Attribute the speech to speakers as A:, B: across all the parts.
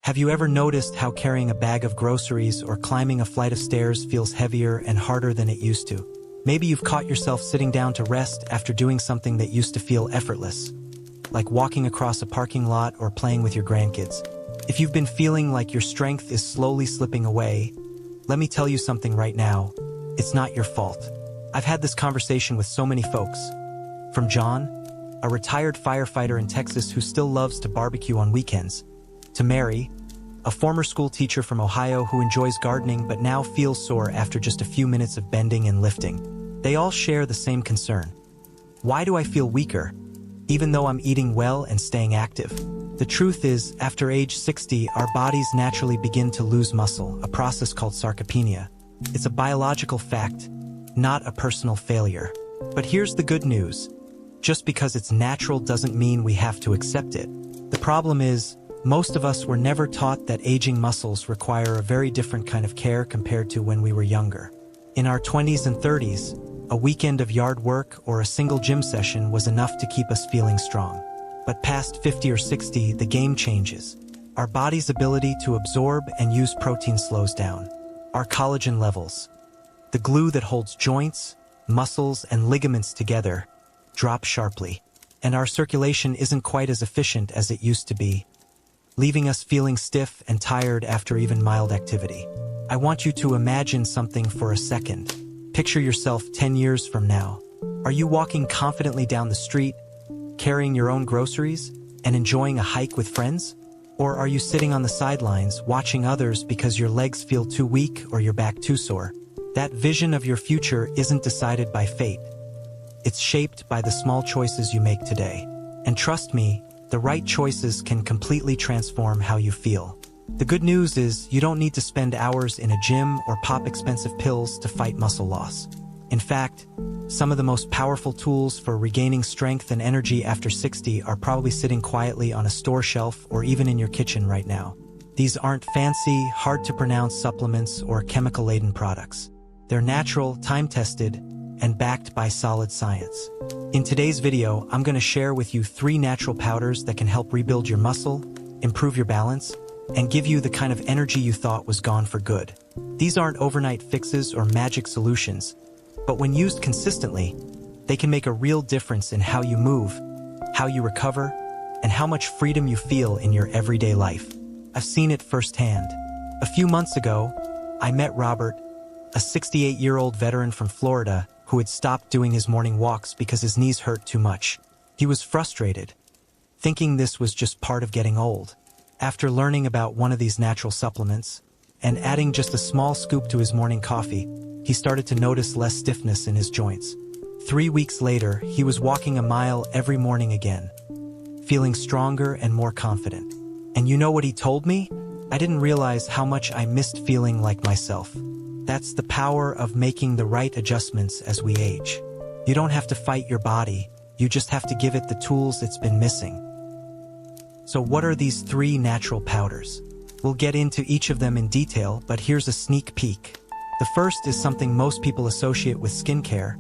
A: Have you ever noticed how carrying a bag of groceries or climbing a flight of stairs feels heavier and harder than it used to? Maybe you've caught yourself sitting down to rest after doing something that used to feel effortless, like walking across a parking lot or playing with your grandkids. If you've been feeling like your strength is slowly slipping away, let me tell you something right now. It's not your fault. I've had this conversation with so many folks. From John, a retired firefighter in Texas who still loves to barbecue on weekends, to Mary, a former school teacher from Ohio who enjoys gardening but now feels sore after just a few minutes of bending and lifting. They all share the same concern. Why do I feel weaker, even though I'm eating well and staying active? The truth is, after age 60, our bodies naturally begin to lose muscle, a process called sarcopenia. It's a biological fact, not a personal failure. But here's the good news. Just because it's natural doesn't mean we have to accept it. The problem is, most of us were never taught that aging muscles require a very different kind of care compared to when we were younger. In our 20s and 30s, a weekend of yard work or a single gym session was enough to keep us feeling strong. But past 50 or 60, the game changes. Our body's ability to absorb and use protein slows down. Our collagen levels, the glue that holds joints, muscles, and ligaments together, drop sharply. And our circulation isn't quite as efficient as it used to be, leaving us feeling stiff and tired after even mild activity. I want you to imagine something for a second. Picture yourself 10 years from now. Are you walking confidently down the street, carrying your own groceries, and enjoying a hike with friends? Or are you sitting on the sidelines watching others because your legs feel too weak or your back too sore? That vision of your future isn't decided by fate. It's shaped by the small choices you make today. And trust me, the right choices can completely transform how you feel. The good news is you don't need to spend hours in a gym or pop expensive pills to fight muscle loss. In fact, some of the most powerful tools for regaining strength and energy after 60 are probably sitting quietly on a store shelf or even in your kitchen right now. These aren't fancy, hard-to-pronounce supplements or chemical-laden products. They're natural, time-tested, and backed by solid science. In today's video, I'm going to share with you 3 natural powders that can help rebuild your muscle, improve your balance, and give you the kind of energy you thought was gone for good. These aren't overnight fixes or magic solutions, but when used consistently, they can make a real difference in how you move, how you recover, and how much freedom you feel in your everyday life. I've seen it firsthand. A few months ago, I met Robert, a 68-year-old veteran from Florida who had stopped doing his morning walks because his knees hurt too much. He was frustrated, thinking this was just part of getting old. After learning about one of these natural supplements, and adding just a small scoop to his morning coffee, he started to notice less stiffness in his joints. 3 weeks later, he was walking a mile every morning again, feeling stronger and more confident. And you know what he told me? I didn't realize how much I missed feeling like myself. That's the power of making the right adjustments as we age. You don't have to fight your body, you just have to give it the tools it's been missing. So what are these 3 natural powders? We'll get into each of them in detail, but here's a sneak peek. The first is something most people associate with skincare,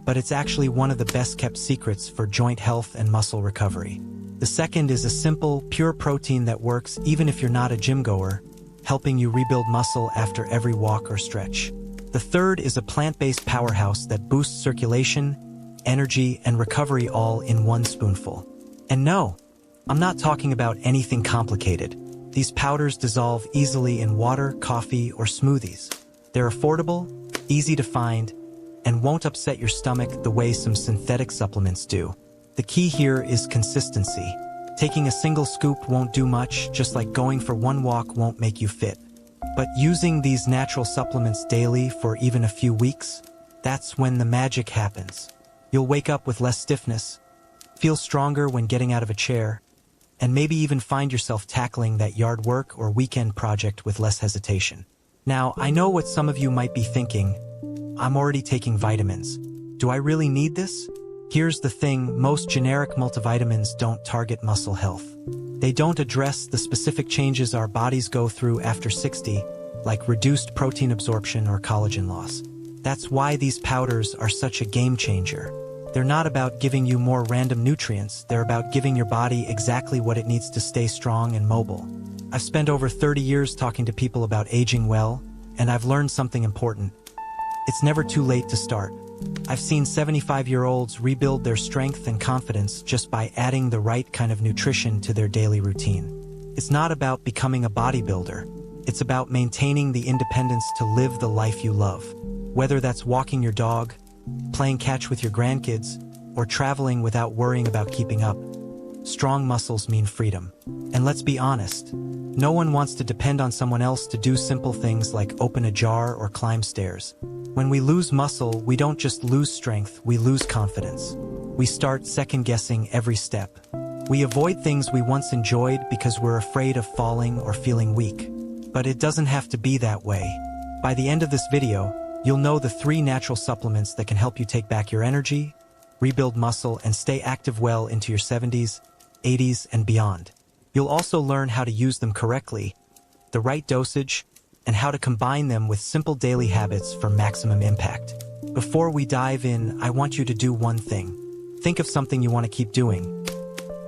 A: but it's actually one of the best-kept secrets for joint health and muscle recovery. The second is a simple, pure protein that works even if you're not a gym goer, helping you rebuild muscle after every walk or stretch. The third is a plant-based powerhouse that boosts circulation, energy, and recovery all in one spoonful. And no, I'm not talking about anything complicated. These powders dissolve easily in water, coffee, or smoothies. They're affordable, easy to find, and won't upset your stomach the way some synthetic supplements do. The key here is consistency. Taking a single scoop won't do much, just like going for one walk won't make you fit. But using these natural supplements daily for even a few weeks, that's when the magic happens. You'll wake up with less stiffness, feel stronger when getting out of a chair, and maybe even find yourself tackling that yard work or weekend project with less hesitation. Now, I know what some of you might be thinking. I'm already taking vitamins. Do I really need this? Here's the thing, most generic multivitamins don't target muscle health. They don't address the specific changes our bodies go through after 60, like reduced protein absorption or collagen loss. That's why these powders are such a game changer. They're not about giving you more random nutrients, they're about giving your body exactly what it needs to stay strong and mobile. I've spent over 30 years talking to people about aging well, and I've learned something important. It's never too late to start. I've seen 75-year-olds rebuild their strength and confidence just by adding the right kind of nutrition to their daily routine. It's not about becoming a bodybuilder. It's about maintaining the independence to live the life you love. Whether that's walking your dog, playing catch with your grandkids, or traveling without worrying about keeping up. Strong muscles mean freedom. And let's be honest, no one wants to depend on someone else to do simple things like open a jar or climb stairs. When we lose muscle, we don't just lose strength, we lose confidence. We start second-guessing every step. We avoid things we once enjoyed because we're afraid of falling or feeling weak. But it doesn't have to be that way. By the end of this video, you'll know the 3 natural supplements that can help you take back your energy, rebuild muscle, and stay active well into your 70s, 80s, and beyond. You'll also learn how to use them correctly, the right dosage, and how to combine them with simple daily habits for maximum impact. Before we dive in, I want you to do one thing. Think of something you want to keep doing.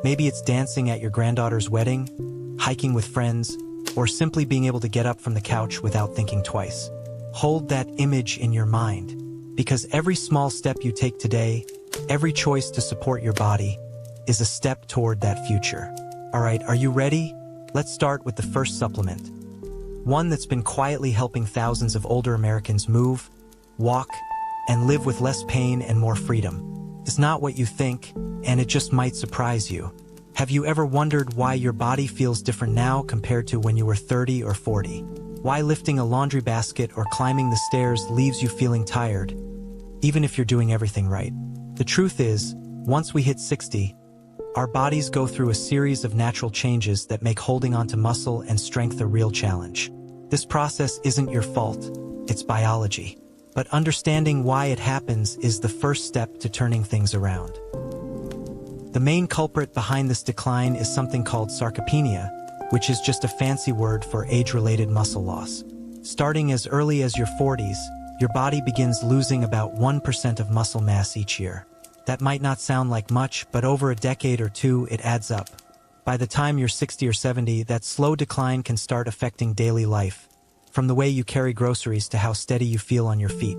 A: Maybe it's dancing at your granddaughter's wedding, hiking with friends, or simply being able to get up from the couch without thinking twice. Hold that image in your mind, because every small step you take today, every choice to support your body, is a step toward that future. All right, are you ready? Let's start with the first supplement. One that's been quietly helping thousands of older Americans move, walk, and live with less pain and more freedom. It's not what you think, and it just might surprise you. Have you ever wondered why your body feels different now compared to when you were 30 or 40? Why lifting a laundry basket or climbing the stairs leaves you feeling tired, even if you're doing everything right? The truth is, once we hit 60, our bodies go through a series of natural changes that make holding onto muscle and strength a real challenge. This process isn't your fault, it's biology. But understanding why it happens is the first step to turning things around. The main culprit behind this decline is something called sarcopenia, which is just a fancy word for age-related muscle loss. Starting as early as your 40s, your body begins losing about 1% of muscle mass each year. That might not sound like much, but over a decade or two, it adds up. By the time you're 60 or 70, that slow decline can start affecting daily life, from the way you carry groceries to how steady you feel on your feet.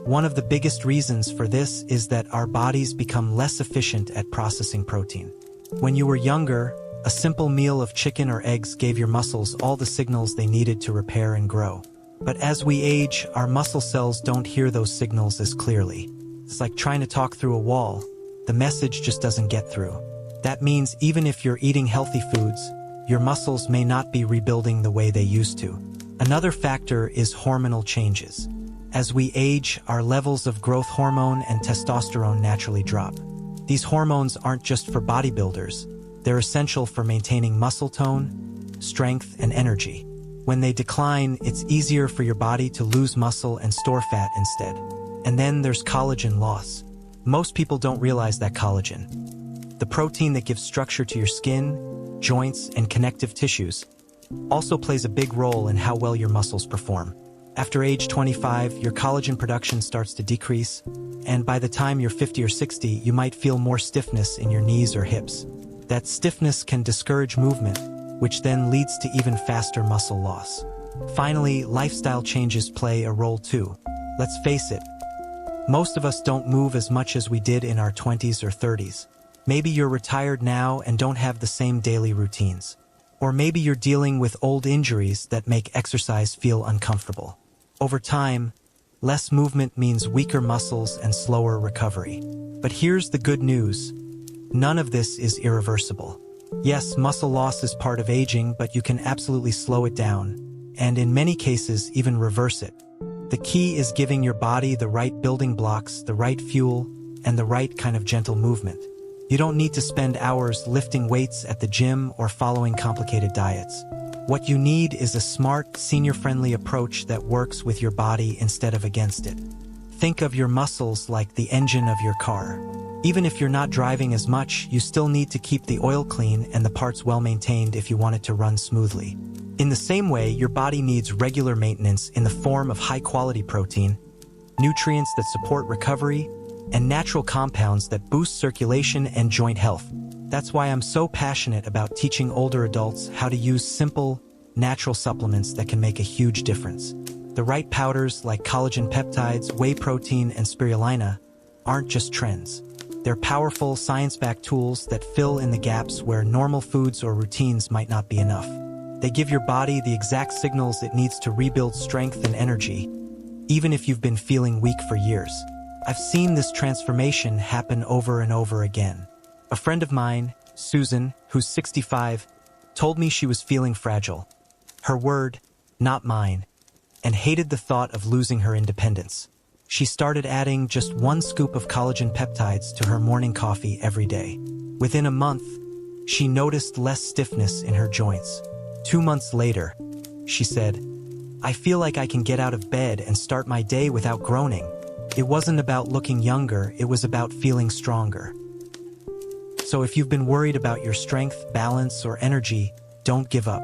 A: One of the biggest reasons for this is that our bodies become less efficient at processing protein. When you were younger, a simple meal of chicken or eggs gave your muscles all the signals they needed to repair and grow. But as we age, our muscle cells don't hear those signals as clearly. It's like trying to talk through a wall. The message just doesn't get through. That means even if you're eating healthy foods, your muscles may not be rebuilding the way they used to. Another factor is hormonal changes. As we age, our levels of growth hormone and testosterone naturally drop. These hormones aren't just for bodybuilders. They're essential for maintaining muscle tone, strength, and energy. When they decline, it's easier for your body to lose muscle and store fat instead. And then there's collagen loss. Most people don't realize that collagen, the protein that gives structure to your skin, joints, and connective tissues, also plays a big role in how well your muscles perform. After age 25, your collagen production starts to decrease, and by the time you're 50 or 60, you might feel more stiffness in your knees or hips. That stiffness can discourage movement, which then leads to even faster muscle loss. Finally, lifestyle changes play a role too. Let's face it, most of us don't move as much as we did in our 20s or 30s. Maybe you're retired now and don't have the same daily routines. Or maybe you're dealing with old injuries that make exercise feel uncomfortable. Over time, less movement means weaker muscles and slower recovery. But here's the good news. None of this is irreversible. Yes, muscle loss is part of aging, but you can absolutely slow it down, and in many cases, even reverse it. The key is giving your body the right building blocks, the right fuel, and the right kind of gentle movement. You don't need to spend hours lifting weights at the gym or following complicated diets. What you need is a smart, senior-friendly approach that works with your body instead of against it. Think of your muscles like the engine of your car. Even if you're not driving as much, you still need to keep the oil clean and the parts well-maintained if you want it to run smoothly. In the same way, your body needs regular maintenance in the form of high-quality protein, nutrients that support recovery, and natural compounds that boost circulation and joint health. That's why I'm so passionate about teaching older adults how to use simple, natural supplements that can make a huge difference. The right powders like collagen peptides, whey protein, and spirulina aren't just trends. They're powerful, science-backed tools that fill in the gaps where normal foods or routines might not be enough. They give your body the exact signals it needs to rebuild strength and energy, even if you've been feeling weak for years. I've seen this transformation happen over and over again. A friend of mine, Susan, who's 65, told me she was feeling fragile. Her word, not mine, and hated the thought of losing her independence. She started adding just 1 scoop of collagen peptides to her morning coffee every day. Within a month, she noticed less stiffness in her joints. 2 months later, she said, "I feel like I can get out of bed and start my day without groaning." It wasn't about looking younger, it was about feeling stronger. So if you've been worried about your strength, balance, or energy, don't give up.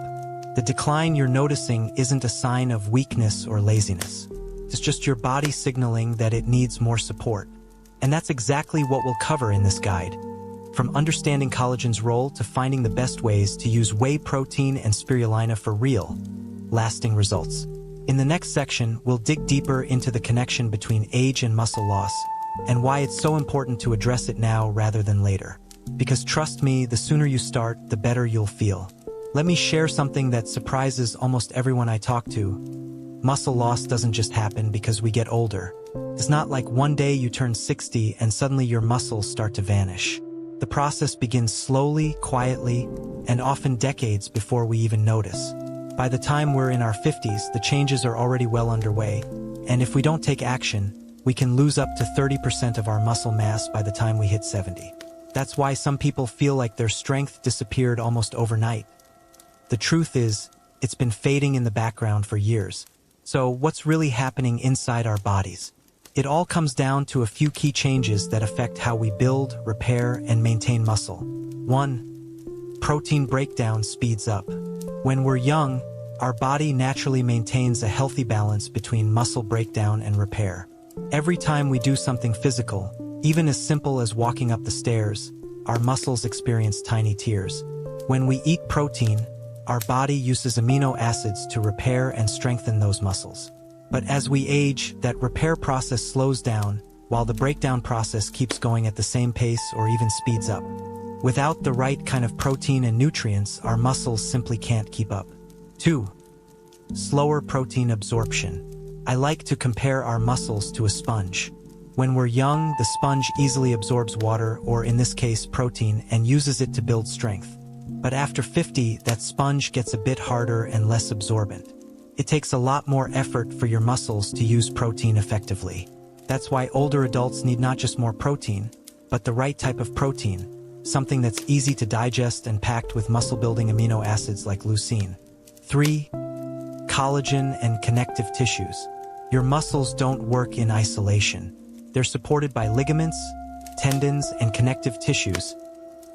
A: The decline you're noticing isn't a sign of weakness or laziness. It's just your body signaling that it needs more support. And that's exactly what we'll cover in this guide. From understanding collagen's role to finding the best ways to use whey protein and spirulina for real, lasting results. In the next section, we'll dig deeper into the connection between age and muscle loss, and why it's so important to address it now rather than later. Because trust me, the sooner you start, the better you'll feel. Let me share something that surprises almost everyone I talk to. Muscle loss doesn't just happen because we get older. It's not like one day you turn 60 and suddenly your muscles start to vanish. The process begins slowly, quietly, and often decades before we even notice. By the time we're in our 50s, the changes are already well underway, and if we don't take action, we can lose up to 30% of our muscle mass by the time we hit 70. That's why some people feel like their strength disappeared almost overnight. The truth is, it's been fading in the background for years. So what's really happening inside our bodies? It all comes down to a few key changes that affect how we build, repair, and maintain muscle. 1. Protein breakdown speeds up. When we're young, our body naturally maintains a healthy balance between muscle breakdown and repair. Every time we do something physical, even as simple as walking up the stairs, our muscles experience tiny tears. When we eat protein, our body uses amino acids to repair and strengthen those muscles. But as we age, that repair process slows down, while the breakdown process keeps going at the same pace or even speeds up. Without the right kind of protein and nutrients, our muscles simply can't keep up. 2. Slower protein absorption. I like to compare our muscles to a sponge. When we're young, the sponge easily absorbs water, or in this case protein, and uses it to build strength. But after 50, that sponge gets a bit harder and less absorbent. It takes a lot more effort for your muscles to use protein effectively. That's why older adults need not just more protein, but the right type of protein, something that's easy to digest and packed with muscle-building amino acids like leucine. 3. Collagen and connective tissues. Your muscles don't work in isolation. They're supported by ligaments, tendons, and connective tissues,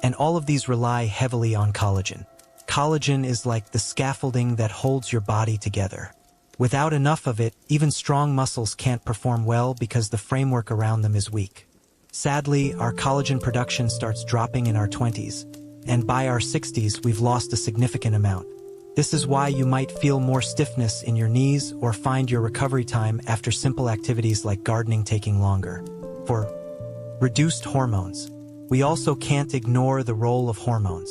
A: and all of these rely heavily on collagen. Collagen is like the scaffolding that holds your body together. Without enough of it, even strong muscles can't perform well because the framework around them is weak. Sadly, our collagen production starts dropping in our 20s, and by our 60s, we've lost a significant amount. This is why you might feel more stiffness in your knees or find your recovery time after simple activities like gardening taking longer. 4. Reduced hormones. We also can't ignore the role of hormones.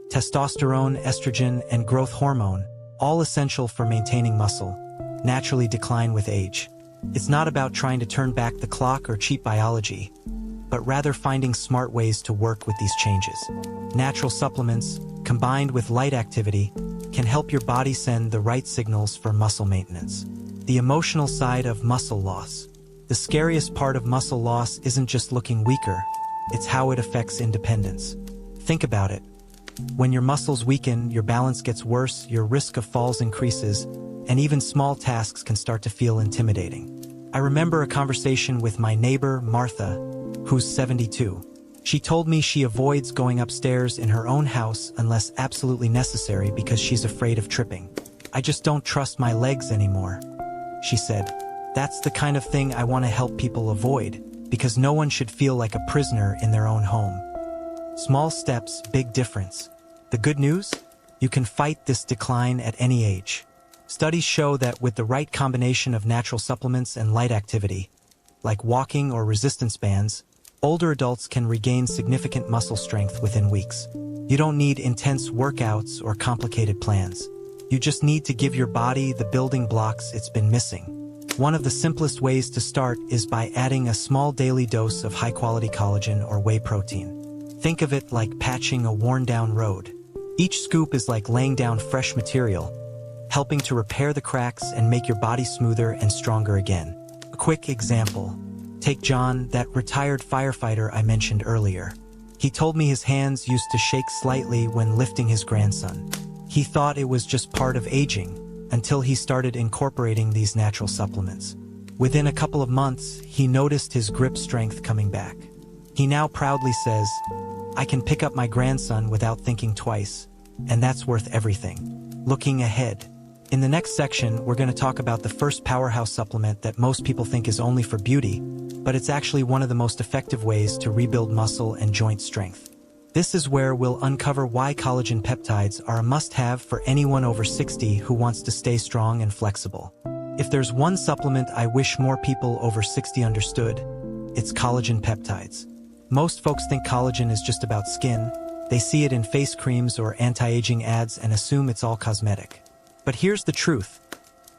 A: Testosterone, estrogen, and growth hormone, all essential for maintaining muscle, naturally decline with age. It's not about trying to turn back the clock or cheat biology, but rather finding smart ways to work with these changes. Natural supplements, combined with light activity, can help your body send the right signals for muscle maintenance. The emotional side of muscle loss. The scariest part of muscle loss isn't just looking weaker, it's how it affects independence. Think about it. When your muscles weaken, your balance gets worse, your risk of falls increases, and even small tasks can start to feel intimidating. I remember a conversation with my neighbor, Martha, who's 72. She told me she avoids going upstairs in her own house unless absolutely necessary because she's afraid of tripping. "I just don't trust my legs anymore," she said. That's the kind of thing I want to help people avoid, because no one should feel like a prisoner in their own home. Small steps, big difference. The good news? You can fight this decline at any age. Studies show that with the right combination of natural supplements and light activity, like walking or resistance bands, older adults can regain significant muscle strength within weeks. You don't need intense workouts or complicated plans. You just need to give your body the building blocks it's been missing. One of the simplest ways to start is by adding a small daily dose of high-quality collagen or whey protein. Think of it like patching a worn-down road. Each scoop is like laying down fresh material, helping to repair the cracks and make your body smoother and stronger again. A quick example. Take John, that retired firefighter I mentioned earlier. He told me his hands used to shake slightly when lifting his grandson. He thought it was just part of aging, until he started incorporating these natural supplements. Within a couple of months, he noticed his grip strength coming back. He now proudly says, "I can pick up my grandson without thinking twice, and that's worth everything." Looking ahead. In the next section, we're going to talk about the first powerhouse supplement that most people think is only for beauty, but it's actually one of the most effective ways to rebuild muscle and joint strength. This is where we'll uncover why collagen peptides are a must-have for anyone over 60 who wants to stay strong and flexible. If there's one supplement I wish more people over 60 understood, it's collagen peptides. Most folks think collagen is just about skin. They see it in face creams or anti-aging ads and assume it's all cosmetic. But here's the truth.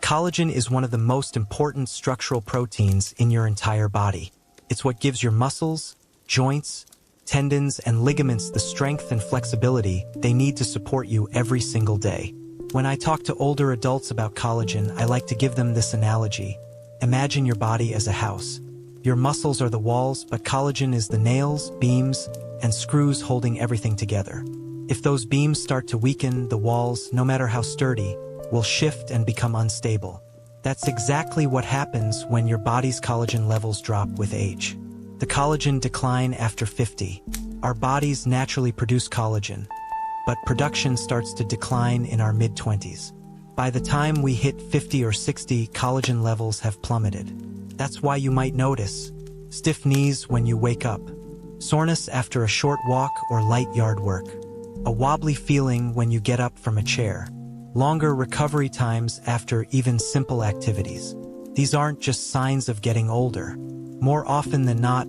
A: Collagen is one of the most important structural proteins in your entire body. It's what gives your muscles, joints, tendons, and ligaments the strength and flexibility they need to support you every single day. When I talk to older adults about collagen, I like to give them this analogy. Imagine your body as a house. Your muscles are the walls, but collagen is the nails, beams, and screws holding everything together. If those beams start to weaken, the walls, no matter how sturdy, will shift and become unstable. That's exactly what happens when your body's collagen levels drop with age. The collagen decline after 50. Our bodies naturally produce collagen, but production starts to decline in our mid-20s. By the time we hit 50 or 60, collagen levels have plummeted. That's why you might notice stiff knees when you wake up, soreness after a short walk or light yard work, a wobbly feeling when you get up from a chair, longer recovery times after even simple activities. These aren't just signs of getting older. More often than not,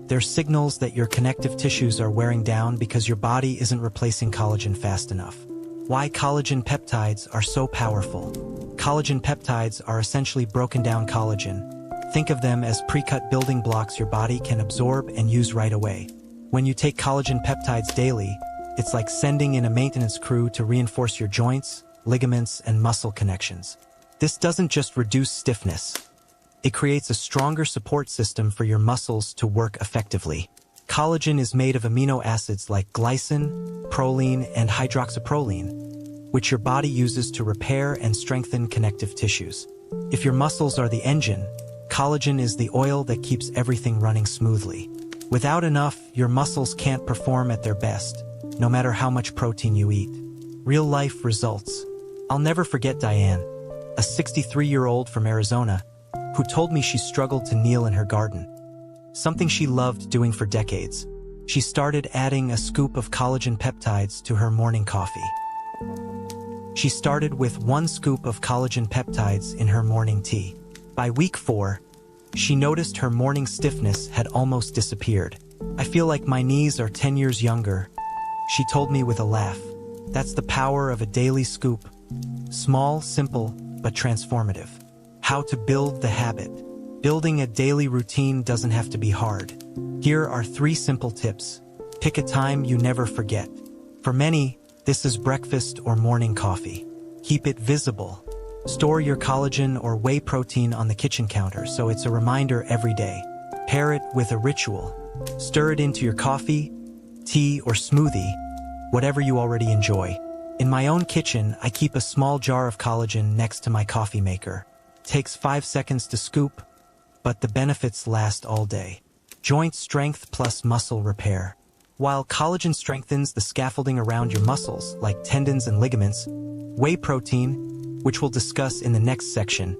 A: they're signals that your connective tissues are wearing down because your body isn't replacing collagen fast enough. Why collagen peptides are so powerful. Collagen peptides are essentially broken down collagen. Think of them as pre-cut building blocks your body can absorb and use right away. When you take collagen peptides daily, it's like sending in a maintenance crew to reinforce your joints, ligaments, and muscle connections. This doesn't just reduce stiffness. It creates a stronger support system for your muscles to work effectively. Collagen is made of amino acids like glycine, proline, and hydroxyproline, which your body uses to repair and strengthen connective tissues. If your muscles are the engine, collagen is the oil that keeps everything running smoothly. Without enough, your muscles can't perform at their best, no matter how much protein you eat. Real-life results. I'll never forget Diane, a 63-year-old from Arizona, who told me she struggled to kneel in her garden, something she loved doing for decades. She started adding a scoop of collagen peptides to her morning coffee. She started with 1 scoop of collagen peptides in her morning tea. By week 4, she noticed her morning stiffness had almost disappeared. "I feel like my knees are 10 years younger," she told me with a laugh. That's the power of a daily scoop. Small, simple, but transformative. How to build the habit. Building a daily routine doesn't have to be hard. Here are 3 simple tips. Pick a time you never forget. For many, this is breakfast or morning coffee. Keep it visible. Store your collagen or whey protein on the kitchen counter so it's a reminder every day. Pair it with a ritual. Stir it into your coffee, tea, or smoothie, whatever you already enjoy. In my own kitchen, I keep a small jar of collagen next to my coffee maker. Takes 5 seconds to scoop, but the benefits last all day. Joint strength plus muscle repair. While collagen strengthens the scaffolding around your muscles, like tendons and ligaments, whey protein, which we'll discuss in the next section,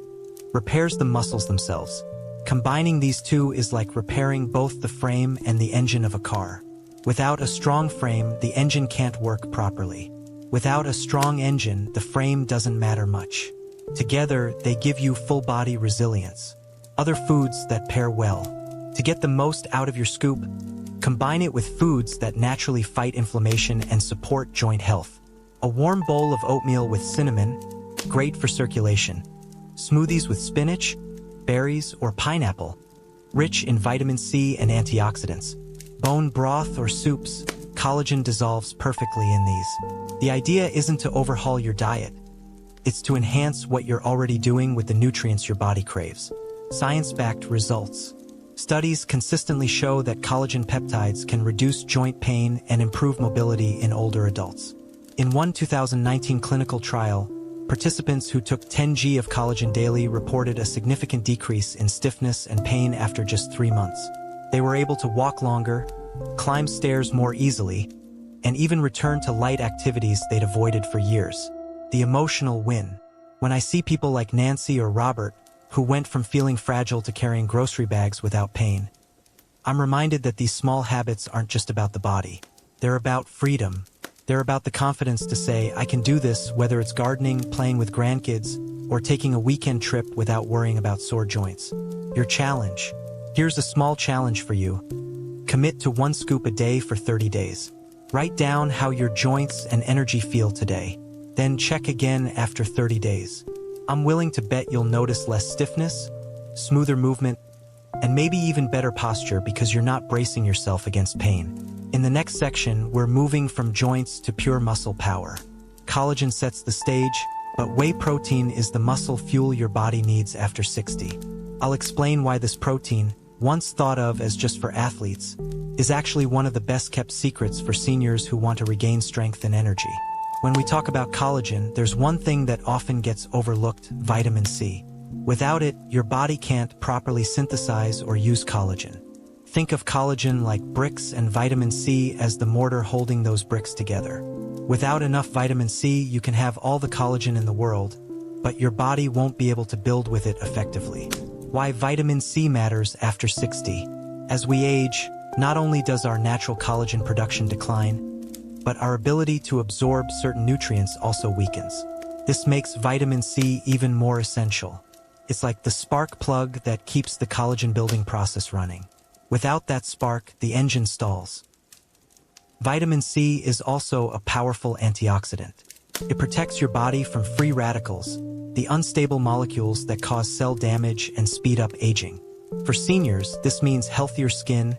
A: repairs the muscles themselves. Combining these two is like repairing both the frame and the engine of a car. Without a strong frame, the engine can't work properly. Without a strong engine, the frame doesn't matter much. Together, they give you full-body resilience. Other foods that pair well. To get the most out of your scoop, combine it with foods that naturally fight inflammation and support joint health. A warm bowl of oatmeal with cinnamon, great for circulation. Smoothies with spinach, berries, or pineapple, rich in vitamin C and antioxidants. Bone broth or soups, collagen dissolves perfectly in these. The idea isn't to overhaul your diet. It's to enhance what you're already doing with the nutrients your body craves. Science-backed results. Studies consistently show that collagen peptides can reduce joint pain and improve mobility in older adults. In one 2019 clinical trial, participants who took 10 g of collagen daily reported a significant decrease in stiffness and pain after just 3 months. They were able to walk longer, climb stairs more easily, and even return to light activities they'd avoided for years. The emotional win. When I see people like Nancy or Robert, who went from feeling fragile to carrying grocery bags without pain, I'm reminded that these small habits aren't just about the body. They're about freedom. They're about the confidence to say, I can do this, whether it's gardening, playing with grandkids, or taking a weekend trip without worrying about sore joints. Your challenge. Here's a small challenge for you. Commit to 1 scoop a day for 30 days. Write down how your joints and energy feel today. Then check again after 30 days. I'm willing to bet you'll notice less stiffness, smoother movement, and maybe even better posture because you're not bracing yourself against pain. In the next section, we're moving from joints to pure muscle power. Collagen sets the stage, but whey protein is the muscle fuel your body needs after 60. I'll explain why this protein, once thought of as just for athletes, is actually one of the best-kept secrets for seniors who want to regain strength and energy. When we talk about collagen, there's one thing that often gets overlooked: vitamin C. Without it, your body can't properly synthesize or use collagen. Think of collagen like bricks and vitamin C as the mortar holding those bricks together. Without enough vitamin C, you can have all the collagen in the world, but your body won't be able to build with it effectively. Why vitamin C matters after 60. As we age, not only does our natural collagen production decline, but our ability to absorb certain nutrients also weakens. This makes vitamin C even more essential. It's like the spark plug that keeps the collagen building process running. Without that spark, the engine stalls. Vitamin C is also a powerful antioxidant. It protects your body from free radicals, the unstable molecules that cause cell damage and speed up aging. For seniors, this means healthier skin,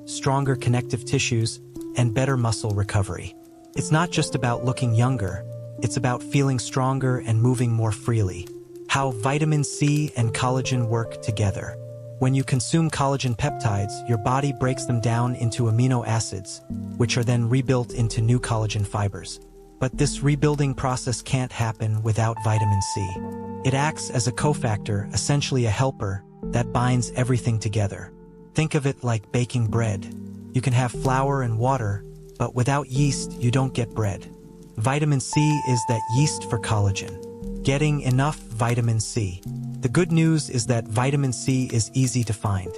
A: stronger connective tissues, and better muscle recovery. It's not just about looking younger, it's about feeling stronger and moving more freely. How vitamin C and collagen work together. When you consume collagen peptides, your body breaks them down into amino acids, which are then rebuilt into new collagen fibers. But this rebuilding process can't happen without vitamin C. It acts as a cofactor, essentially a helper, that binds everything together. Think of it like baking bread. You can have flour and water, but without yeast, you don't get bread. Vitamin C is that yeast for collagen. Getting enough vitamin C. The good news is that vitamin C is easy to find.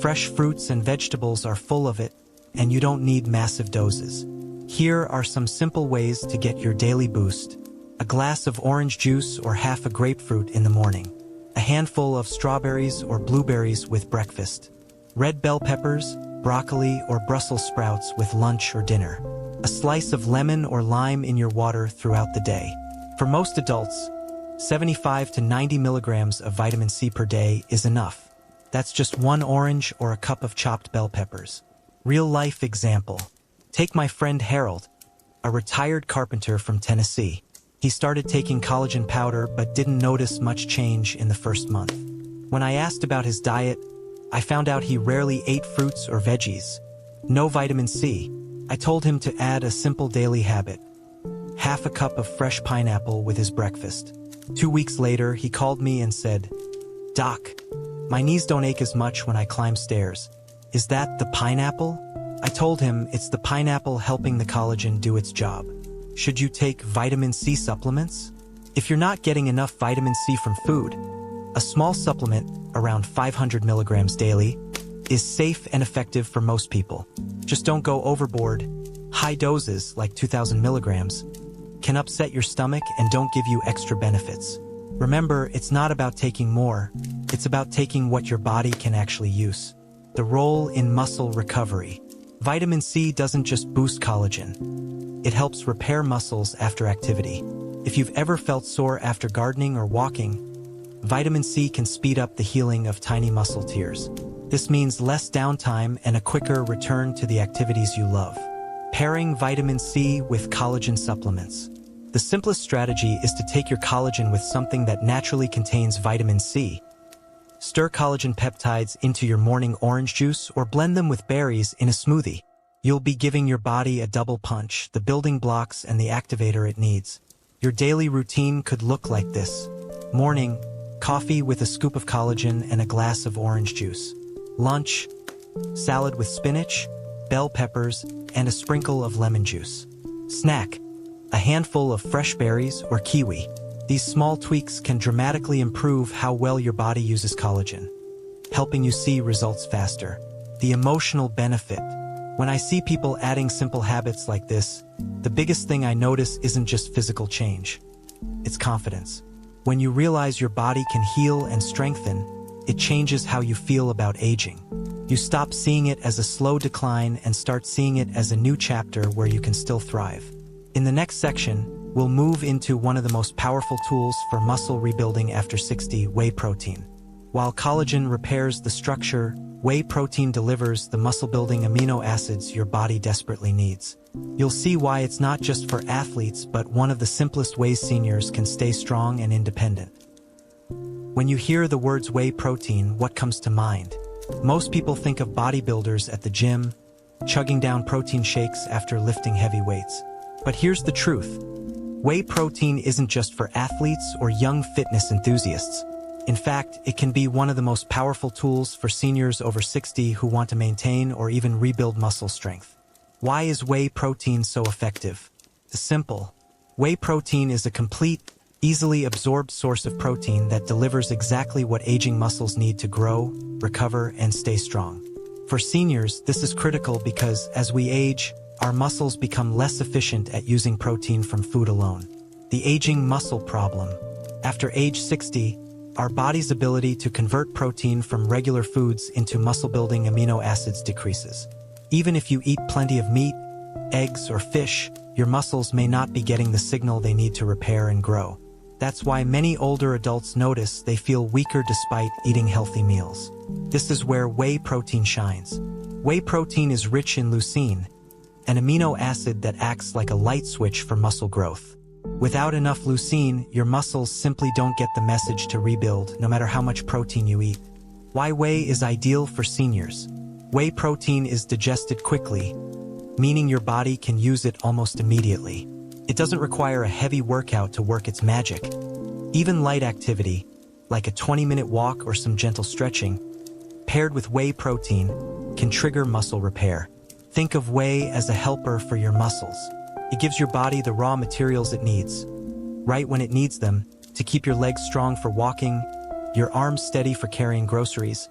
A: Fresh fruits and vegetables are full of it, and you don't need massive doses. Here are some simple ways to get your daily boost. A glass of orange juice or half a grapefruit in the morning. A handful of strawberries or blueberries with breakfast. Red bell peppers, broccoli, or Brussels sprouts with lunch or dinner. A slice of lemon or lime in your water throughout the day. For most adults, 75 to 90 milligrams of vitamin C per day is enough. That's just 1 orange or a cup of chopped bell peppers. Real-life example. Take my friend Harold, a retired carpenter from Tennessee. He started taking collagen powder but didn't notice much change in the first month. When I asked about his diet, I found out he rarely ate fruits or veggies. No vitamin C. I told him to add a simple daily habit. Half a cup of fresh pineapple with his breakfast. 2 weeks later, he called me and said, "Doc, my knees don't ache as much when I climb stairs. Is that the pineapple?" I told him it's the pineapple helping the collagen do its job. Should you take vitamin C supplements? If you're not getting enough vitamin C from food, a small supplement, around 500 milligrams daily, is safe and effective for most people. Just don't go overboard. High doses, like 2,000 milligrams, can upset your stomach and don't give you extra benefits. Remember, it's not about taking more, it's about taking what your body can actually use. The role in muscle recovery. Vitamin C doesn't just boost collagen. It helps repair muscles after activity. If you've ever felt sore after gardening or walking, vitamin C can speed up the healing of tiny muscle tears. This means less downtime and a quicker return to the activities you love. Pairing vitamin C with collagen supplements. The simplest strategy is to take your collagen with something that naturally contains vitamin C. Stir collagen peptides into your morning orange juice or blend them with berries in a smoothie. You'll be giving your body a double punch, the building blocks and the activator it needs. Your daily routine could look like this. Morning, coffee with a scoop of collagen and a glass of orange juice. Lunch, salad with spinach, bell peppers, and a sprinkle of lemon juice. Snack, a handful of fresh berries or kiwi. These small tweaks can dramatically improve how well your body uses collagen, helping you see results faster. The emotional benefit. When I see people adding simple habits like this, the biggest thing I notice isn't just physical change. It's confidence. When you realize your body can heal and strengthen, it changes how you feel about aging. You stop seeing it as a slow decline and start seeing it as a new chapter where you can still thrive. In the next section, we'll move into one of the most powerful tools for muscle rebuilding after 60, whey protein. While collagen repairs the structure, whey protein delivers the muscle-building amino acids your body desperately needs. You'll see why it's not just for athletes, but one of the simplest ways seniors can stay strong and independent. When you hear the words whey protein, what comes to mind? Most people think of bodybuilders at the gym, chugging down protein shakes after lifting heavy weights. But here's the truth. Whey protein isn't just for athletes or young fitness enthusiasts. In fact, it can be one of the most powerful tools for seniors over 60 who want to maintain or even rebuild muscle strength. Why is whey protein so effective? It's simple. Whey protein is a complete, easily absorbed source of protein that delivers exactly what aging muscles need to grow, recover, and stay strong. For seniors, this is critical because as we age, our muscles become less efficient at using protein from food alone. The aging muscle problem. After age 60, our body's ability to convert protein from regular foods into muscle-building amino acids decreases. Even if you eat plenty of meat, eggs, or fish, your muscles may not be getting the signal they need to repair and grow. That's why many older adults notice they feel weaker despite eating healthy meals. This is where whey protein shines. Whey protein is rich in leucine, an amino acid that acts like a light switch for muscle growth. Without enough leucine, your muscles simply don't get the message to rebuild, no matter how much protein you eat. Why whey is ideal for seniors. Whey protein is digested quickly, meaning your body can use it almost immediately. It doesn't require a heavy workout to work its magic. Even light activity, like a 20-minute walk or some gentle stretching, paired with whey protein, can trigger muscle repair. Think of whey as a helper for your muscles. It gives your body the raw materials it needs, right when it needs them, to keep your legs strong for walking, your arms steady for carrying groceries,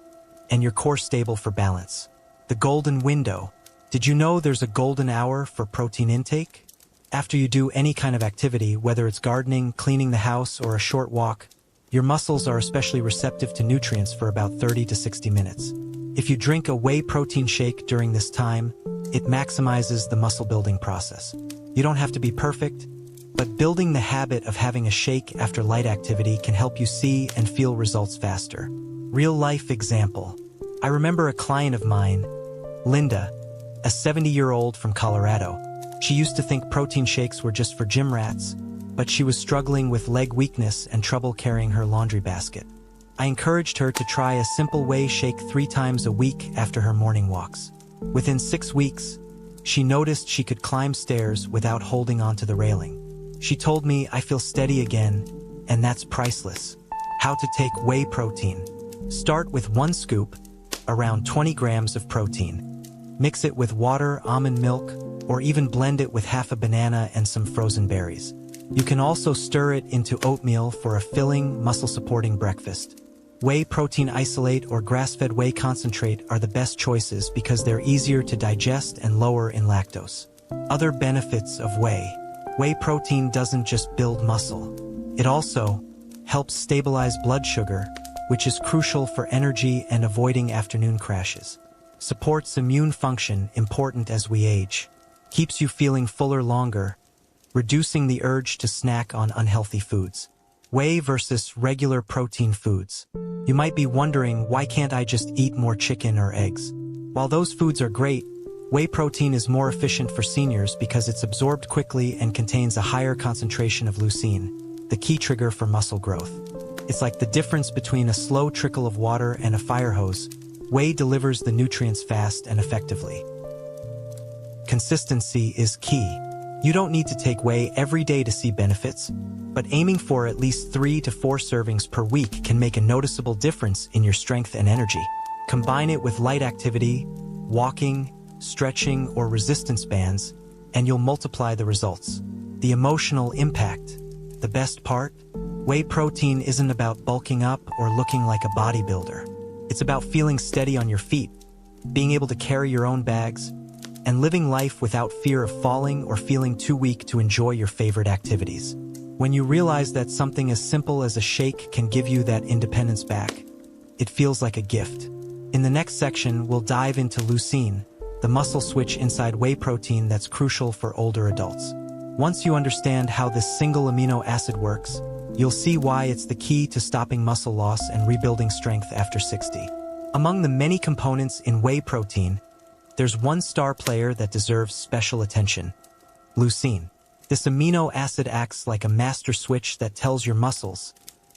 A: and your core stable for balance. The golden window. Did you know there's a golden hour for protein intake? After you do any kind of activity, whether it's gardening, cleaning the house, or a short walk, your muscles are especially receptive to nutrients for about 30 to 60 minutes. If you drink a whey protein shake during this time, it maximizes the muscle building process. You don't have to be perfect, but building the habit of having a shake after light activity can help you see and feel results faster. Real-life example. I remember a client of mine, Linda, a 70-year-old from Colorado. She used to think protein shakes were just for gym rats, but she was struggling with leg weakness and trouble carrying her laundry basket. I encouraged her to try a simple whey shake 3 times a week after her morning walks. Within 6 weeks, she noticed she could climb stairs without holding onto the railing. She told me, "I feel steady again," and that's priceless. How to take whey protein. Start with 1 scoop, around 20 grams of protein. Mix it with water, almond milk, or even blend it with half a banana and some frozen berries. You can also stir it into oatmeal for a filling, muscle-supporting breakfast. Whey protein isolate or grass-fed whey concentrate are the best choices because they're easier to digest and lower in lactose. Other benefits of whey. Whey protein doesn't just build muscle. It also helps stabilize blood sugar, which is crucial for energy and avoiding afternoon crashes. Supports immune function, important as we age. Keeps you feeling fuller longer, reducing the urge to snack on unhealthy foods. Whey versus regular protein foods. You might be wondering, why can't I just eat more chicken or eggs? While those foods are great, whey protein is more efficient for seniors because it's absorbed quickly and contains a higher concentration of leucine, the key trigger for muscle growth. It's like the difference between a slow trickle of water and a fire hose. Whey delivers the nutrients fast and effectively. Consistency is key. You don't need to take whey every day to see benefits, but aiming for at least 3 to 4 servings per week can make a noticeable difference in your strength and energy. Combine it with light activity, walking, stretching, or resistance bands, and you'll multiply the results. The emotional impact. The best part? Whey protein isn't about bulking up or looking like a bodybuilder. It's about feeling steady on your feet, being able to carry your own bags, and living life without fear of falling or feeling too weak to enjoy your favorite activities. When you realize that something as simple as a shake can give you that independence back, it feels like a gift. In the next section, we'll dive into leucine, the muscle switch inside whey protein that's crucial for older adults. Once you understand how this single amino acid works, you'll see why it's the key to stopping muscle loss and rebuilding strength after 60. Among the many components in whey protein, there's one star player that deserves special attention: leucine. This amino acid acts like a master switch that tells your muscles,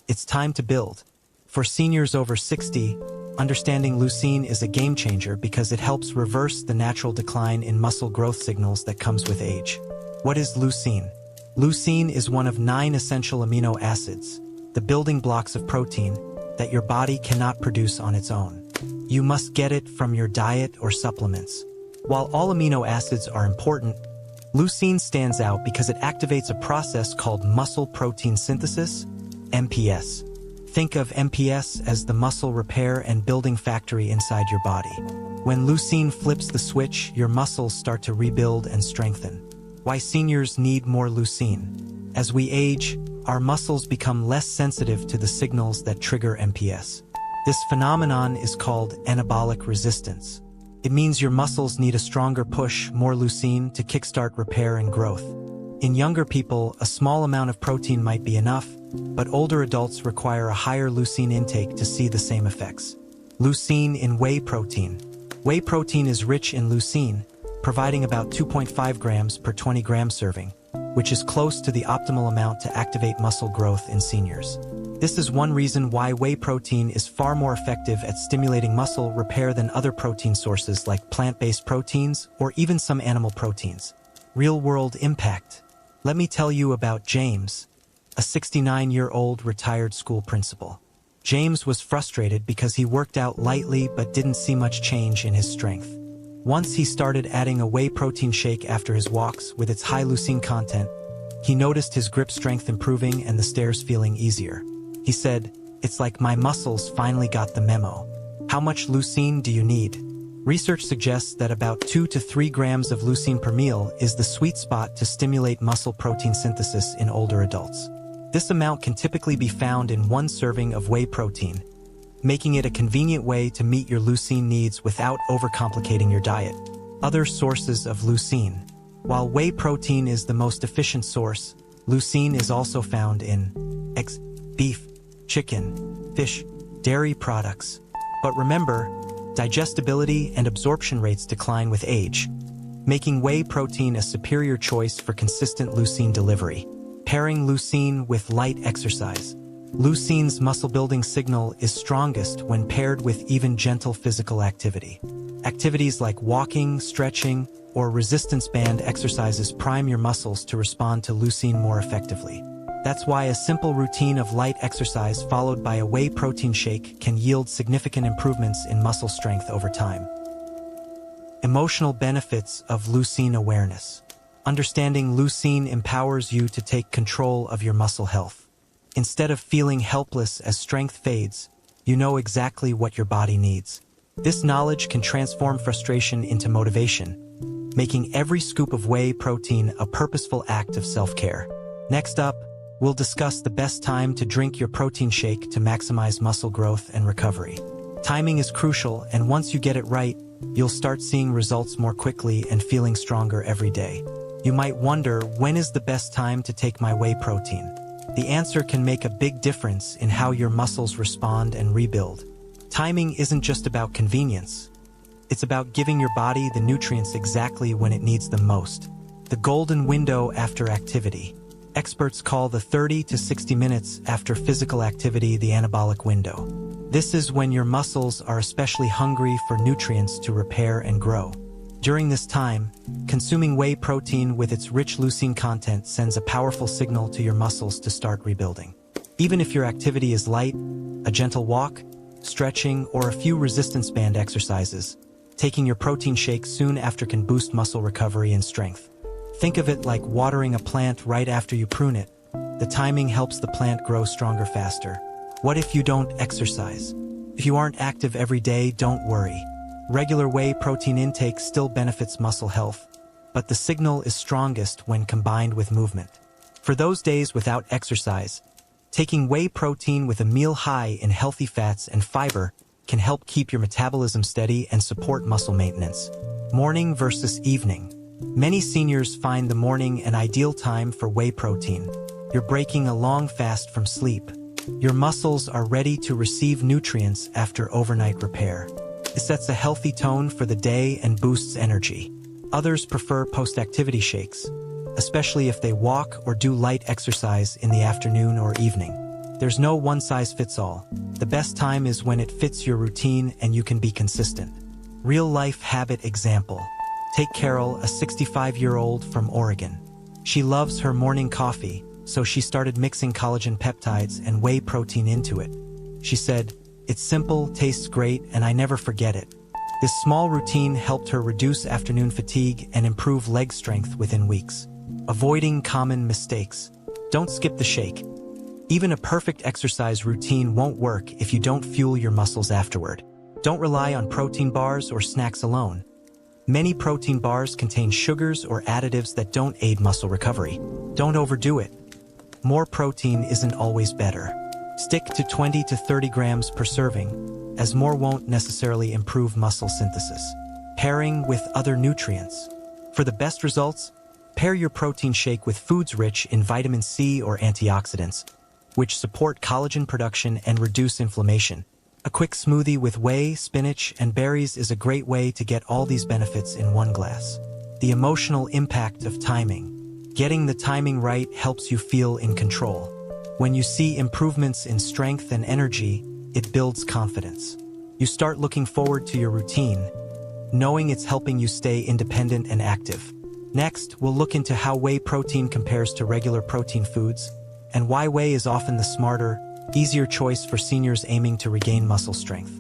A: it's time to build. For seniors over 60, understanding leucine is a game changer because it helps reverse the natural decline in muscle growth signals that comes with age. What is leucine? Leucine is one of 9 essential amino acids, the building blocks of protein, that your body cannot produce on its own. You must get it from your diet or supplements. While all amino acids are important, leucine stands out because it activates a process called muscle protein synthesis, MPS. Think of MPS as the muscle repair and building factory inside your body. When leucine flips the switch, your muscles start to rebuild and strengthen. Why seniors need more leucine? As we age, our muscles become less sensitive to the signals that trigger MPS. This phenomenon is called anabolic resistance. It means your muscles need a stronger push, more leucine, to kickstart repair and growth. In younger people, a small amount of protein might be enough, but older adults require a higher leucine intake to see the same effects. Leucine in whey protein. Whey protein is rich in leucine, providing about 2.5 grams per 20 gram serving, which is close to the optimal amount to activate muscle growth in seniors. This is one reason why whey protein is far more effective at stimulating muscle repair than other protein sources like plant-based proteins or even some animal proteins. Real-world impact. Let me tell you about James, a 69-year-old retired school principal. James was frustrated because he worked out lightly but didn't see much change in his strength. Once he started adding a whey protein shake after his walks with its high leucine content, he noticed his grip strength improving and the stairs feeling easier. He said, "It's like my muscles finally got the memo." How much leucine do you need? Research suggests that about 2 to 3 grams of leucine per meal is the sweet spot to stimulate muscle protein synthesis in older adults. This amount can typically be found in 1 serving of whey protein, making it a convenient way to meet your leucine needs without overcomplicating your diet. Other sources of leucine. While whey protein is the most efficient source, leucine is also found in eggs, beef, chicken, fish, dairy products. But remember, digestibility and absorption rates decline with age, making whey protein a superior choice for consistent leucine delivery. Pairing leucine with light exercise. Leucine's muscle-building signal is strongest when paired with even gentle physical activity. Activities like walking, stretching, or resistance band exercises prime your muscles to respond to leucine more effectively. That's why a simple routine of light exercise followed by a whey protein shake can yield significant improvements in muscle strength over time. Emotional benefits of leucine awareness. Understanding leucine empowers you to take control of your muscle health. Instead of feeling helpless as strength fades, you know exactly what your body needs. This knowledge can transform frustration into motivation, making every scoop of whey protein a purposeful act of self-care. Next up, we'll discuss the best time to drink your protein shake to maximize muscle growth and recovery. Timing is crucial, and once you get it right, you'll start seeing results more quickly and feeling stronger every day. You might wonder, when is the best time to take my whey protein? The answer can make a big difference in how your muscles respond and rebuild. Timing isn't just about convenience. It's about giving your body the nutrients exactly when it needs them most. The golden window after activity. Experts call the 30 to 60 minutes after physical activity the anabolic window. This is when your muscles are especially hungry for nutrients to repair and grow. During this time, consuming whey protein with its rich leucine content sends a powerful signal to your muscles to start rebuilding. Even if your activity is light, a gentle walk, stretching, or a few resistance band exercises, taking your protein shake soon after can boost muscle recovery and strength. Think of it like watering a plant right after you prune it. The timing helps the plant grow stronger faster. What if you don't exercise? If you aren't active every day, don't worry. Regular whey protein intake still benefits muscle health, but the signal is strongest when combined with movement. For those days without exercise, taking whey protein with a meal high in healthy fats and fiber can help keep your metabolism steady and support muscle maintenance. Morning versus evening. Many seniors find the morning an ideal time for whey protein. You're breaking a long fast from sleep. Your muscles are ready to receive nutrients after overnight repair. It sets a healthy tone for the day and boosts energy. Others prefer post-activity shakes, especially if they walk or do light exercise in the afternoon or evening. There's no one-size-fits-all. The best time is when it fits your routine and you can be consistent. Real-life habit example. Take Carol, a 65-year-old from Oregon. She loves her morning coffee, so she started mixing collagen peptides and whey protein into it. She said, "It's simple, tastes great, and I never forget it." This small routine helped her reduce afternoon fatigue and improve leg strength within weeks. Avoiding common mistakes. Don't skip the shake. Even a perfect exercise routine won't work if you don't fuel your muscles afterward. Don't rely on protein bars or snacks alone. Many protein bars contain sugars or additives that don't aid muscle recovery. Don't overdo it. More protein isn't always better. Stick to 20 to 30 grams per serving, as more won't necessarily improve muscle synthesis. Pairing with other nutrients. For the best results, pair your protein shake with foods rich in vitamin C or antioxidants, which support collagen production and reduce inflammation. A quick smoothie with whey, spinach, and berries is a great way to get all these benefits in one glass. The emotional impact of timing. Getting the timing right helps you feel in control. When you see improvements in strength and energy, it builds confidence. You start looking forward to your routine, knowing it's helping you stay independent and active. Next, we'll look into how whey protein compares to regular protein foods, and why whey is often the smarter, easier choice for seniors aiming to regain muscle strength.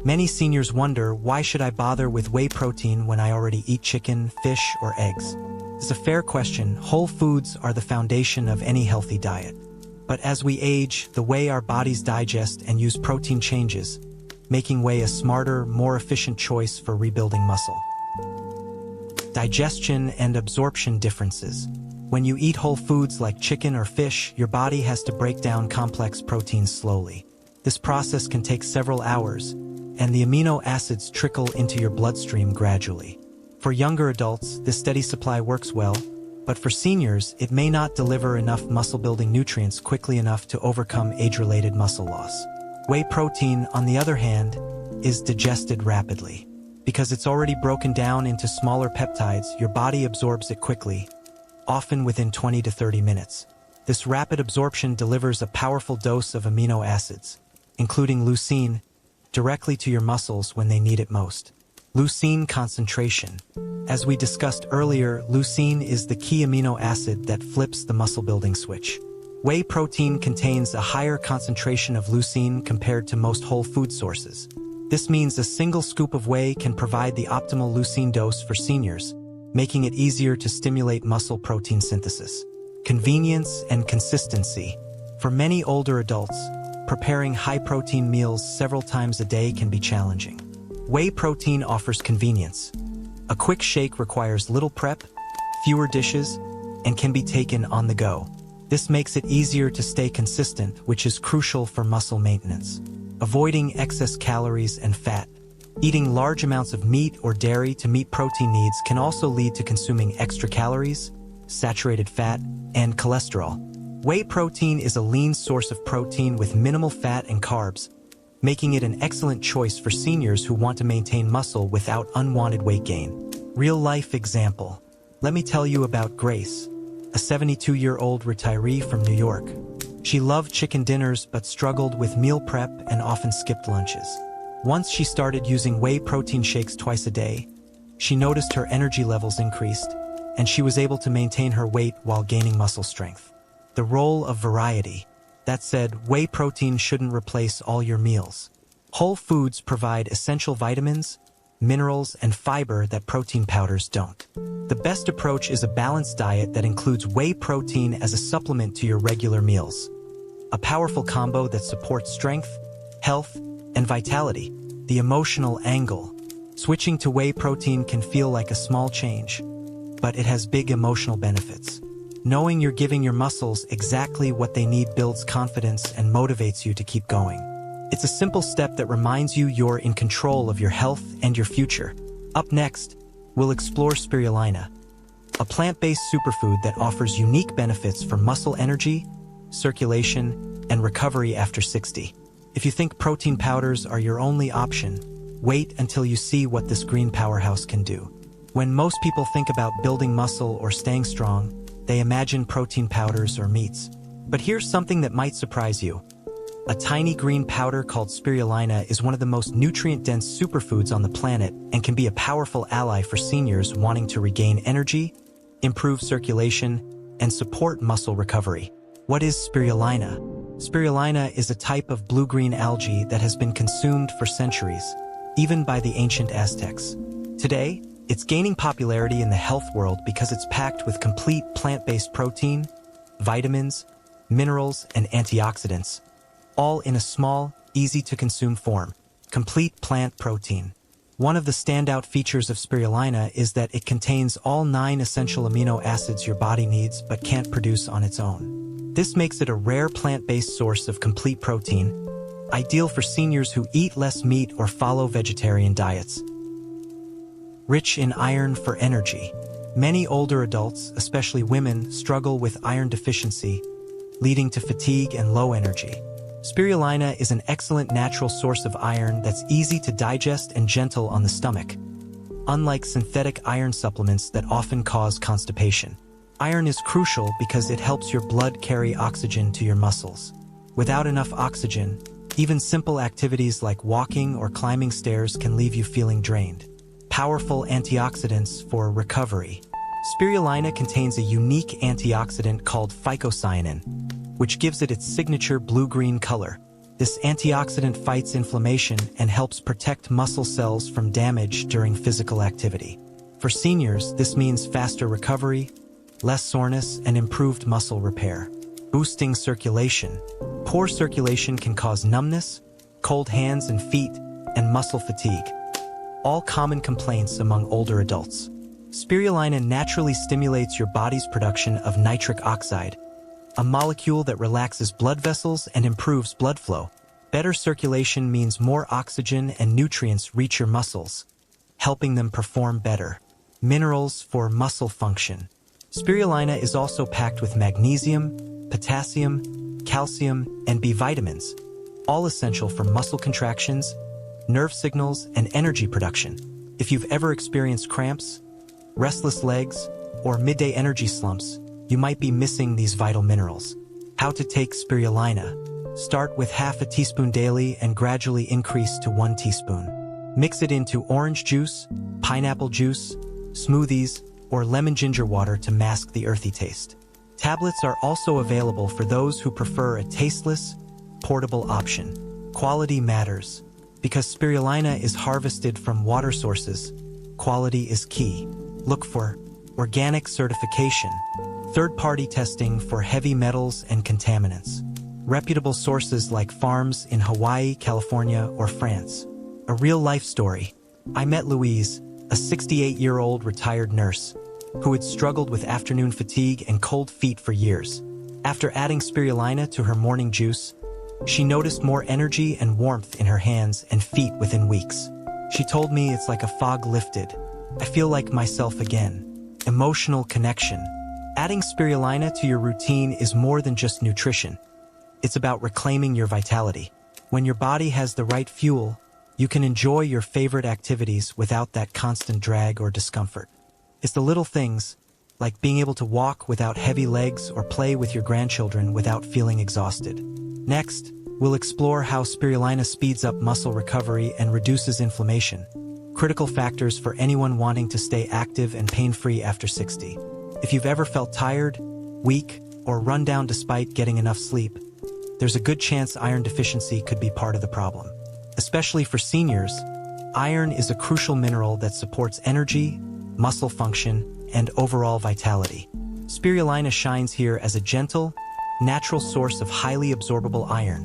A: Many seniors wonder, why should I bother with whey protein when I already eat chicken, fish, or eggs? It's a fair question. Whole foods are the foundation of any healthy diet. But as we age, the way our bodies digest and use protein changes, making whey a smarter, more efficient choice for rebuilding muscle. Digestion and absorption differences. When you eat whole foods like chicken or fish, your body has to break down complex proteins slowly. This process can take several hours, and the amino acids trickle into your bloodstream gradually. For younger adults, this steady supply works well, but for seniors, it may not deliver enough muscle-building nutrients quickly enough to overcome age-related muscle loss. Whey protein, on the other hand, is digested rapidly. Because it's already broken down into smaller peptides, your body absorbs it quickly, often within 20 to 30 minutes. This rapid absorption delivers a powerful dose of amino acids, including leucine, directly to your muscles when they need it most. Leucine concentration. As we discussed earlier, leucine is the key amino acid that flips the muscle-building switch. Whey protein contains a higher concentration of leucine compared to most whole food sources. This means a single scoop of whey can provide the optimal leucine dose for seniors, making it easier to stimulate muscle protein synthesis. Convenience and consistency. For many older adults, preparing high-protein meals several times a day can be challenging. Whey protein offers convenience. A quick shake requires little prep, fewer dishes, and can be taken on the go. This makes it easier to stay consistent, which is crucial for muscle maintenance. Avoiding excess calories and fat. Eating large amounts of meat or dairy to meet protein needs can also lead to consuming extra calories, saturated fat, and cholesterol. Whey protein is a lean source of protein with minimal fat and carbs, making it an excellent choice for seniors who want to maintain muscle without unwanted weight gain. Real-life example. Let me tell you about Grace, a 72-year-old retiree from New York. She loved chicken dinners but struggled with meal prep and often skipped lunches. Once she started using whey protein shakes twice a day, she noticed her energy levels increased, and she was able to maintain her weight while gaining muscle strength. The role of variety. That said, whey protein shouldn't replace all your meals. Whole foods provide essential vitamins, minerals, and fiber that protein powders don't. The best approach is a balanced diet that includes whey protein as a supplement to your regular meals. A powerful combo that supports strength, health, and vitality. The emotional angle. Switching to whey protein can feel like a small change, but it has big emotional benefits. Knowing you're giving your muscles exactly what they need builds confidence and motivates you to keep going. It's a simple step that reminds you you're in control of your health and your future. Up next, we'll explore spirulina, a plant-based superfood that offers unique benefits for muscle energy, circulation, and recovery after 60. If you think protein powders are your only option, wait until you see what this green powerhouse can do. When most people think about building muscle or staying strong, they imagine protein powders or meats. But here's something that might surprise you. A tiny green powder called spirulina is one of the most nutrient-dense superfoods on the planet and can be a powerful ally for seniors wanting to regain energy, improve circulation, and support muscle recovery. What is spirulina? Spirulina is a type of blue-green algae that has been consumed for centuries, even by the ancient Aztecs. Today, it's gaining popularity in the health world because it's packed with complete plant-based protein, vitamins, minerals, and antioxidants, all in a small, easy-to-consume form. Complete plant protein. One of the standout features of spirulina is that it contains all 9 essential amino acids your body needs but can't produce on its own. This makes it a rare plant-based source of complete protein, ideal for seniors who eat less meat or follow vegetarian diets. Rich in iron for energy. Many older adults, especially women, struggle with iron deficiency, leading to fatigue and low energy. Spirulina is an excellent natural source of iron that's easy to digest and gentle on the stomach, unlike synthetic iron supplements that often cause constipation. Iron is crucial because it helps your blood carry oxygen to your muscles. Without enough oxygen, even simple activities like walking or climbing stairs can leave you feeling drained. Powerful antioxidants for recovery. Spirulina contains a unique antioxidant called phycocyanin, which gives it its signature blue-green color. This antioxidant fights inflammation and helps protect muscle cells from damage during physical activity. For seniors, this means faster recovery, less soreness, and improved muscle repair. Boosting circulation. Poor circulation can cause numbness, cold hands and feet, and muscle fatigue, all common complaints among older adults. Spirulina naturally stimulates your body's production of nitric oxide, a molecule that relaxes blood vessels and improves blood flow. Better circulation means more oxygen and nutrients reach your muscles, helping them perform better. Minerals for muscle function. Spirulina is also packed with magnesium, potassium, calcium, and B vitamins, all essential for muscle contractions, nerve signals, and energy production. If you've ever experienced cramps, restless legs, or midday energy slumps, you might be missing these vital minerals. How to take spirulina. Start with half a teaspoon daily and gradually increase to 1 teaspoon. Mix it into orange juice, pineapple juice, smoothies, or lemon ginger water to mask the earthy taste. Tablets are also available for those who prefer a tasteless, portable option. Quality matters. Because spirulina is harvested from water sources, quality is key. Look for organic certification, third-party testing for heavy metals and contaminants, reputable sources like farms in Hawaii, California, or France. A real-life story. I met Louise, a a 68-year-old retired nurse, who had struggled with afternoon fatigue and cold feet for years. After adding spirulina to her morning juice, she noticed more energy and warmth in her hands and feet within weeks. She told me, "It's like a fog lifted. I feel like myself again." Emotional connection. Adding spirulina to your routine is more than just nutrition. It's about reclaiming your vitality. When your body has the right fuel, you can enjoy your favorite activities without that constant drag or discomfort. It's the little things, like being able to walk without heavy legs or play with your grandchildren without feeling exhausted. Next, we'll explore how spirulina speeds up muscle recovery and reduces inflammation, critical factors for anyone wanting to stay active and pain-free after 60. If you've ever felt tired, weak, or run down despite getting enough sleep, there's a good chance iron deficiency could be part of the problem. Especially for seniors, iron is a crucial mineral that supports energy, muscle function, and overall vitality. Spirulina shines here as a gentle, natural source of highly absorbable iron,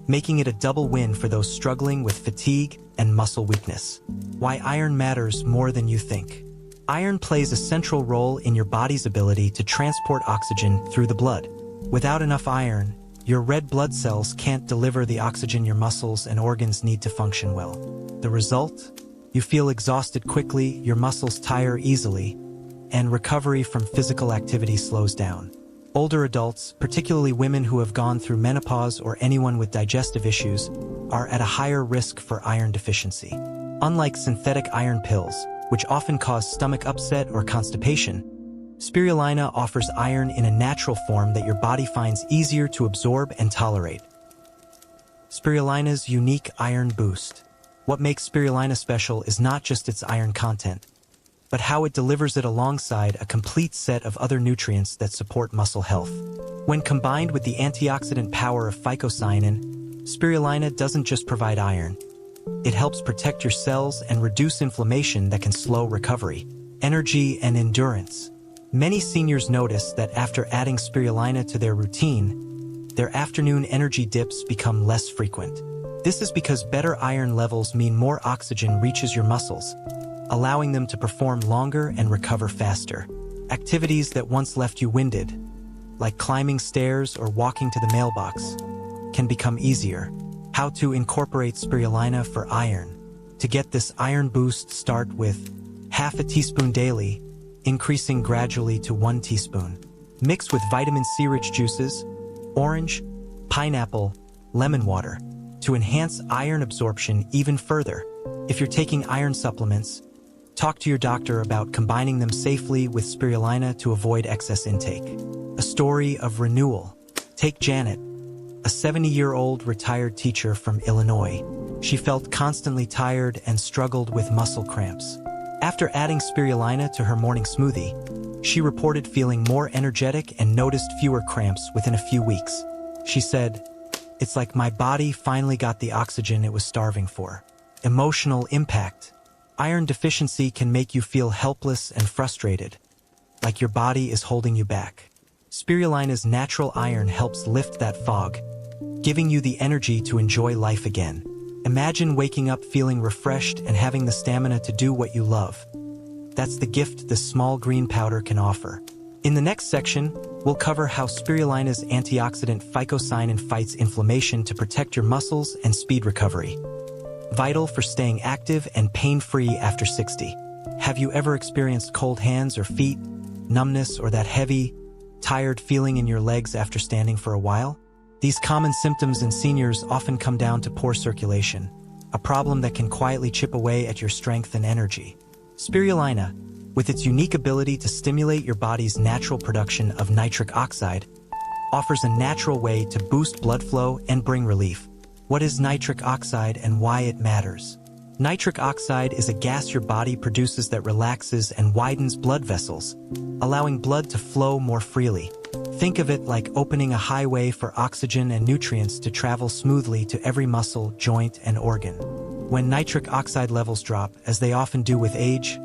A: making it a double win for those struggling with fatigue and muscle weakness. Why iron matters more than you think. Iron plays a central role in your body's ability to transport oxygen through the blood. Without enough iron, your red blood cells can't deliver the oxygen your muscles and organs need to function well. The result? You feel exhausted quickly, your muscles tire easily, and recovery from physical activity slows down. Older adults, particularly women who have gone through menopause or anyone with digestive issues, are at a higher risk for iron deficiency. Unlike synthetic iron pills, which often cause stomach upset or constipation, spirulina offers iron in a natural form that your body finds easier to absorb and tolerate. Spirulina's unique iron boost. What makes spirulina special is not just its iron content, but how it delivers it alongside a complete set of other nutrients that support muscle health. When combined with the antioxidant power of phycocyanin, spirulina doesn't just provide iron. It helps protect your cells and reduce inflammation that can slow recovery, energy, and endurance. Many seniors notice that after adding spirulina to their routine, their afternoon energy dips become less frequent. This is because better iron levels mean more oxygen reaches your muscles, allowing them to perform longer and recover faster. Activities that once left you winded, like climbing stairs or walking to the mailbox, can become easier. How to incorporate spirulina for iron. To get this iron boost, start with half a teaspoon daily, increasing gradually to 1 teaspoon. Mix with vitamin C-rich juices, orange, pineapple, lemon water, to enhance iron absorption even further. If you're taking iron supplements, talk to your doctor about combining them safely with spirulina to avoid excess intake. A story of renewal. Take Janet, a 70-year-old retired teacher from Illinois. She felt constantly tired and struggled with muscle cramps. After adding spirulina to her morning smoothie, she reported feeling more energetic and noticed fewer cramps within a few weeks. She said, "It's like my body finally got the oxygen it was starving for." Emotional impact. Iron deficiency can make you feel helpless and frustrated, like your body is holding you back. Spirulina's natural iron helps lift that fog, giving you the energy to enjoy life again. Imagine waking up feeling refreshed and having the stamina to do what you love. That's the gift this small green powder can offer. In the next section, we'll cover how spirulina's antioxidant phycocyanin fights inflammation to protect your muscles and speed recovery. Vital for staying active and pain-free after 60. Have you ever experienced cold hands or feet, numbness, or that heavy, tired feeling in your legs after standing for a while? These common symptoms in seniors often come down to poor circulation, a problem that can quietly chip away at your strength and energy. Spirulina, with its unique ability to stimulate your body's natural production of nitric oxide, offers a natural way to boost blood flow and bring relief. What is nitric oxide and why it matters? Nitric oxide is a gas your body produces that relaxes and widens blood vessels, allowing blood to flow more freely. Think of it like opening a highway for oxygen and nutrients to travel smoothly to every muscle, joint, and organ. When nitric oxide levels drop, as they often do with age,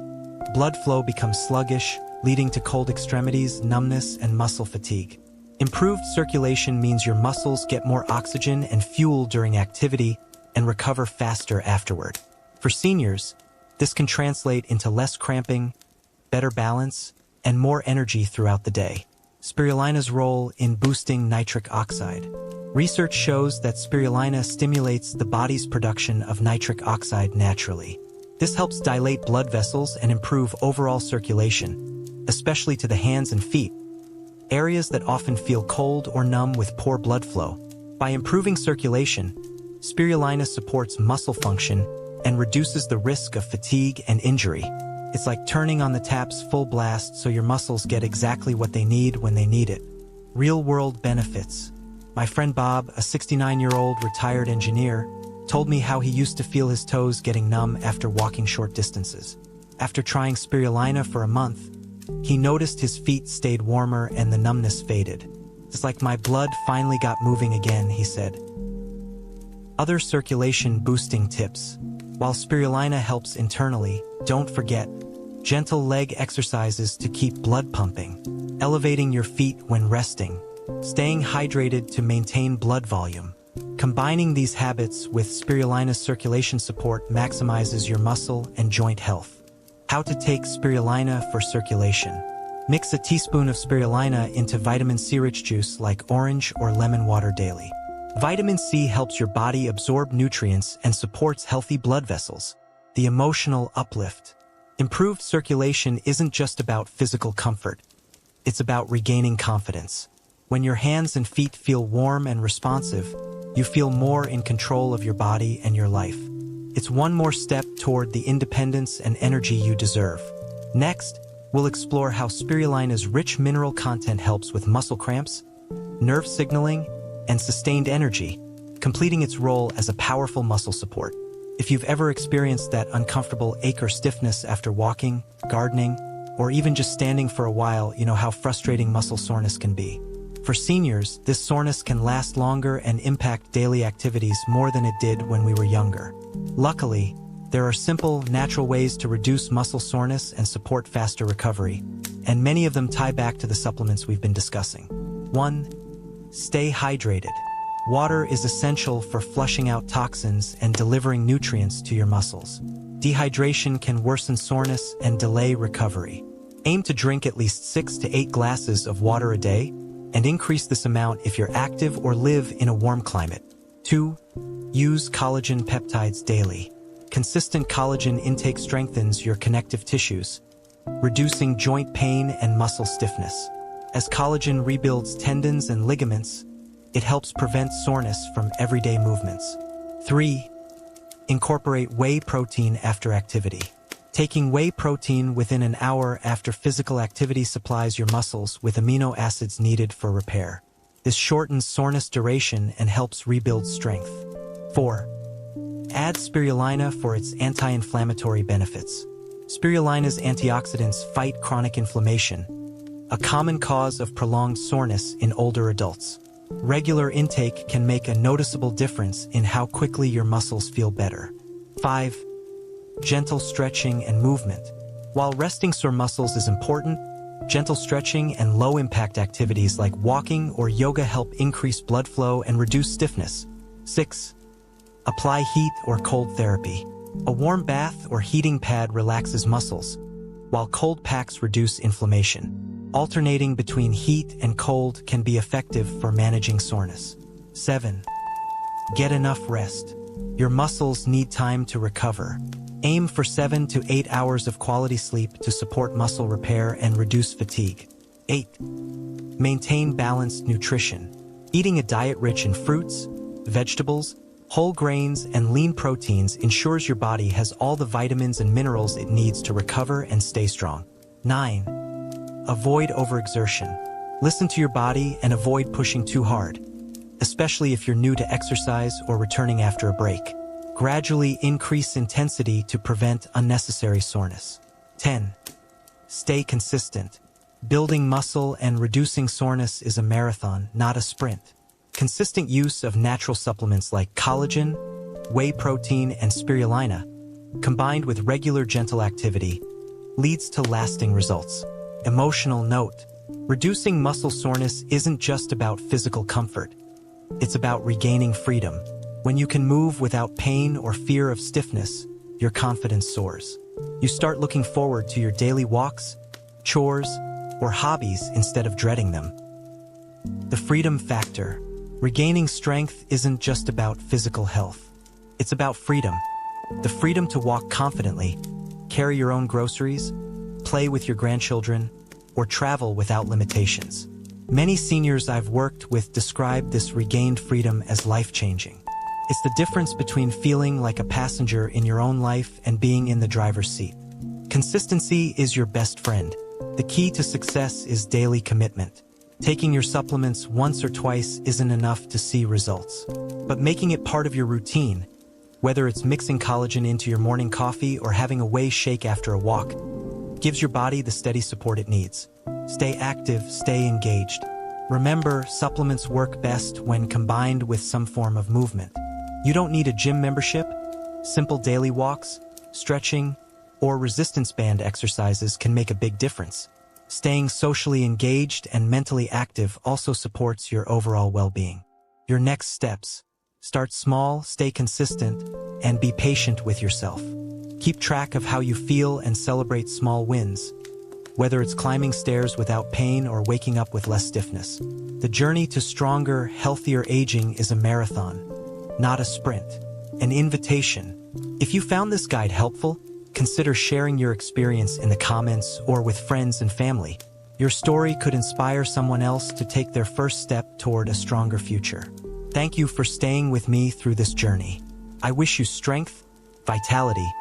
A: blood flow becomes sluggish, leading to cold extremities, numbness, and muscle fatigue. Improved circulation means your muscles get more oxygen and fuel during activity and recover faster afterward. For seniors, This can translate into less cramping, better balance, and more energy throughout the day. Spirulina's role in boosting nitric oxide. Research shows that spirulina stimulates the body's production of nitric oxide naturally. This helps dilate blood vessels and improve overall circulation, especially to the hands and feet, areas that often feel cold or numb with poor blood flow. By improving circulation, spirulina supports muscle function and reduces the risk of fatigue and injury. It's like turning on the taps full blast so your muscles get exactly what they need when they need it. Real-world benefits. My friend Bob, a 69-year-old retired engineer, told me how he used to feel his toes getting numb after walking short distances. After trying spirulina for a month, he noticed his feet stayed warmer and the numbness faded. It's like my blood finally got moving again, he said. Other circulation boosting tips. While spirulina helps internally, don't forget gentle leg exercises to keep blood pumping, elevating your feet when resting, staying hydrated to maintain blood volume. Combining these habits with spirulina's circulation support maximizes your muscle and joint health. How to take spirulina for circulation. Mix a teaspoon of spirulina into vitamin C-rich juice like orange or lemon water daily. Vitamin C helps your body absorb nutrients and supports healthy blood vessels. The emotional uplift. Improved circulation isn't just about physical comfort. It's about regaining confidence. When your hands and feet feel warm and responsive, you feel more in control of your body and your life. It's one more step toward the independence and energy you deserve. Next, we'll explore how spirulina's rich mineral content helps with muscle cramps, nerve signaling, and sustained energy, completing its role as a powerful muscle support. If you've ever experienced that uncomfortable ache or stiffness after walking, gardening, or even just standing for a while, you know how frustrating muscle soreness can be. For seniors, this soreness can last longer and impact daily activities more than it did when we were younger. Luckily, there are simple, natural ways to reduce muscle soreness and support faster recovery, and many of them tie back to the supplements we've been discussing. 1. Stay hydrated. Water is essential for flushing out toxins and delivering nutrients to your muscles. Dehydration can worsen soreness and delay recovery. Aim to drink at least 6 to 8 glasses of water a day, and increase this amount if you're active or live in a warm climate. 2. Use collagen peptides daily. Consistent collagen intake strengthens your connective tissues, reducing joint pain and muscle stiffness. As collagen rebuilds tendons and ligaments, it helps prevent soreness from everyday movements. 3. Incorporate whey protein after activity. Taking whey protein within an hour after physical activity supplies your muscles with amino acids needed for repair. This shortens soreness duration and helps rebuild strength. 4. Add spirulina for its anti-inflammatory benefits. Spirulina's antioxidants fight chronic inflammation, a common cause of prolonged soreness in older adults. Regular intake can make a noticeable difference in how quickly your muscles feel better. 5. Gentle stretching and movement. While resting sore muscles is important, gentle stretching and low-impact activities like walking or yoga help increase blood flow and reduce stiffness. 6. Apply heat or cold therapy. A warm bath or heating pad relaxes muscles, while cold packs reduce inflammation. Alternating between heat and cold can be effective for managing soreness. 7. Get enough rest. Your muscles need time to recover. Aim for 7 to 8 hours of quality sleep to support muscle repair and reduce fatigue. 8. Maintain balanced nutrition. Eating a diet rich in fruits, vegetables, whole grains, and lean proteins ensures your body has all the vitamins and minerals it needs to recover and stay strong. 9. Avoid overexertion. Listen to your body and avoid pushing too hard, especially if you're new to exercise or returning after a break. Gradually increase intensity to prevent unnecessary soreness. 10. Stay consistent. Building muscle and reducing soreness is a marathon, not a sprint. Consistent use of natural supplements like collagen, whey protein, and spirulina, combined with regular gentle activity, leads to lasting results. Emotional note. Reducing muscle soreness isn't just about physical comfort. It's about regaining freedom. When you can move without pain or fear of stiffness, your confidence soars. You start looking forward to your daily walks, chores, or hobbies instead of dreading them. The freedom factor. Regaining strength isn't just about physical health. It's about freedom. The freedom to walk confidently, carry your own groceries, play with your grandchildren, or travel without limitations. Many seniors I've worked with describe this regained freedom as life-changing. It's the difference between feeling like a passenger in your own life and being in the driver's seat. Consistency is your best friend. The key to success is daily commitment. Taking your supplements once or twice isn't enough to see results. But making it part of your routine, whether it's mixing collagen into your morning coffee or having a whey shake after a walk, gives your body the steady support it needs. Stay active, stay engaged. Remember, supplements work best when combined with some form of movement. You don't need a gym membership. Simple daily walks, stretching, or resistance band exercises can make a big difference. Staying socially engaged and mentally active also supports your overall well-being. Your next steps. Start small, stay consistent, and be patient with yourself. Keep track of how you feel and celebrate small wins, whether it's climbing stairs without pain or waking up with less stiffness. The journey to stronger, healthier aging is a marathon, not a sprint, an invitation. If you found this guide helpful, consider sharing your experience in the comments or with friends and family. Your story could inspire someone else to take their first step toward a stronger future. Thank you for staying with me through this journey. I wish you strength, vitality,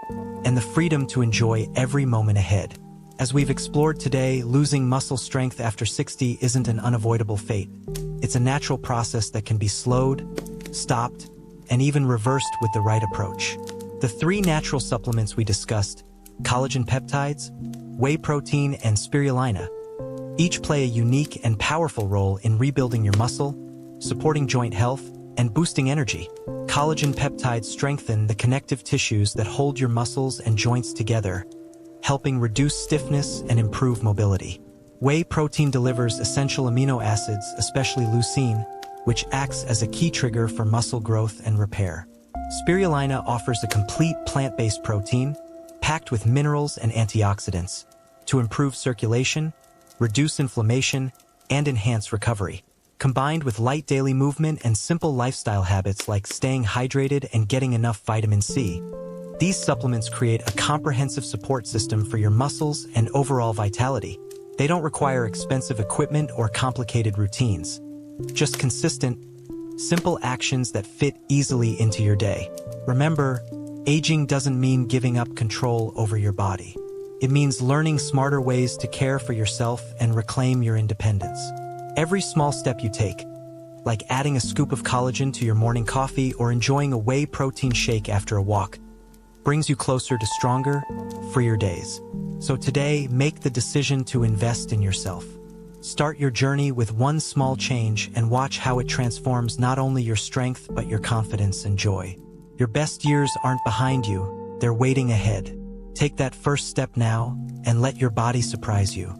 A: and the freedom to enjoy every moment ahead. As we've explored today, losing muscle strength after 60 isn't an unavoidable fate. It's a natural process that can be slowed, stopped, and even reversed with the right approach. The 3 natural supplements we discussed, collagen peptides, whey protein, and spirulina, each play a unique and powerful role in rebuilding your muscle, supporting joint health, and boosting energy. Collagen peptides strengthen the connective tissues that hold your muscles and joints together, helping reduce stiffness and improve mobility. Whey protein delivers essential amino acids, especially leucine, which acts as a key trigger for muscle growth and repair. Spirulina offers a complete plant-based protein, packed with minerals and antioxidants, to improve circulation, reduce inflammation, and enhance recovery. Combined with light daily movement and simple lifestyle habits like staying hydrated and getting enough vitamin C, these supplements create a comprehensive support system for your muscles and overall vitality. They don't require expensive equipment or complicated routines. Just consistent, simple actions that fit easily into your day. Remember, aging doesn't mean giving up control over your body. It means learning smarter ways to care for yourself and reclaim your independence. Every small step you take, like adding a scoop of collagen to your morning coffee or enjoying a whey protein shake after a walk, brings you closer to stronger, freer days. So today, make the decision to invest in yourself. Start your journey with one small change and watch how it transforms not only your strength but your confidence and joy. Your best years aren't behind you, they're waiting ahead. Take that first step now and let your body surprise you.